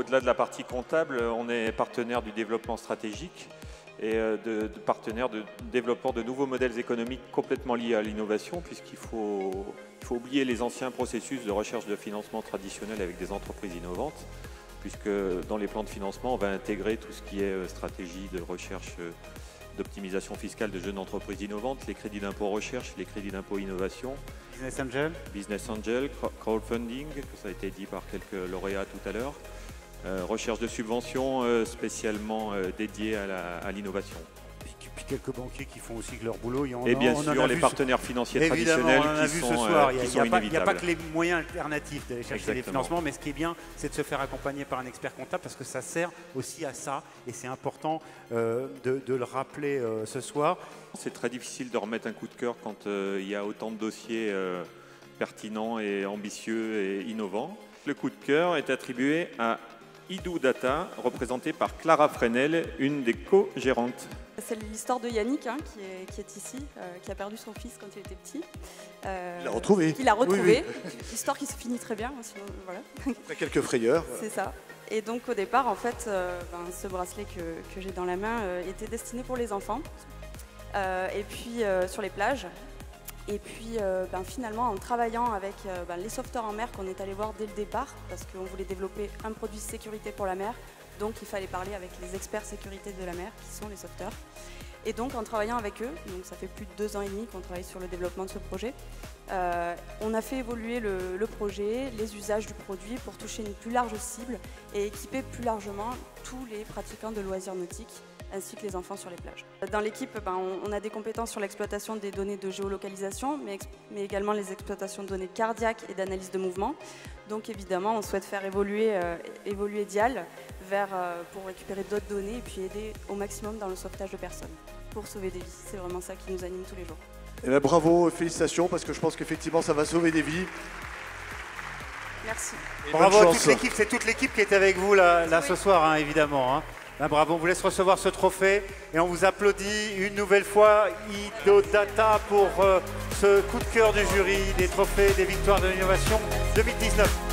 au-delà de la partie comptable, on est partenaire du développement stratégique et de partenaire de développement de nouveaux modèles économiques complètement liés à l'innovation, puisqu'il faut oublier les anciens processus de recherche de financement traditionnels avec des entreprises innovantes, puisque dans les plans de financement, on va intégrer tout ce qui est stratégie de recherche d'optimisation fiscale de jeunes entreprises innovantes, les crédits d'impôt recherche, les crédits d'impôt innovation. Business Angel, crowdfunding, ça a été dit par quelques lauréats tout à l'heure. Recherche de subventions spécialement dédiées à l'innovation. Puis quelques banquiers qui font aussi leur boulot. Et bien sûr, les partenaires financiers traditionnels qui sont inévitables. Il n'y a pas que les moyens alternatifs d'aller chercher les financements, mais ce qui est bien, c'est de se faire accompagner par un expert comptable parce que ça sert aussi à ça et c'est important de le rappeler ce soir. C'est très difficile de remettre un coup de cœur quand il y a autant de dossiers pertinents et ambitieux et innovants. Le coup de cœur est attribué à Idou Data, représentée par Clara Fresnel, une des co-gérantes. C'est l'histoire de Yannick qui est ici, qui a perdu son fils quand il était petit. Il l'a retrouvé. Il l'a retrouvé. Oui. Histoire qui se finit très bien. Sinon, voilà. Après quelques frayeurs. C'est ça. Et donc au départ, en fait, ce bracelet que j'ai dans la main était destiné pour les enfants. Et puis sur les plages. Et puis finalement, en travaillant avec les sauveteurs en mer qu'on est allé voir dès le départ, parce qu'on voulait développer un produit de sécurité pour la mer, donc il fallait parler avec les experts sécurité de la mer, qui sont les sauveteurs. Et donc en travaillant avec eux, donc ça fait plus de 2 ans et demi qu'on travaille sur le développement de ce projet, on a fait évoluer le projet, les usages du produit pour toucher une plus large cible et équiper plus largement tous les pratiquants de loisirs nautiques, ainsi que les enfants sur les plages. Dans l'équipe, on a des compétences sur l'exploitation des données de géolocalisation, mais également les exploitations de données cardiaques et d'analyse de mouvement. Donc évidemment, on souhaite faire évoluer Dial pour récupérer d'autres données et puis aider au maximum dans le sauvetage de personnes, pour sauver des vies. C'est vraiment ça qui nous anime tous les jours. Eh bien, bravo, félicitations, parce que je pense qu'effectivement, ça va sauver des vies. Merci. Bravo à toute l'équipe, c'est toute l'équipe qui est avec vous là ce soir, hein, évidemment. Hein. Bravo, on vous laisse recevoir ce trophée et on vous applaudit une nouvelle fois Idou Data pour ce coup de cœur du jury des trophées des victoires de l'innovation 2019.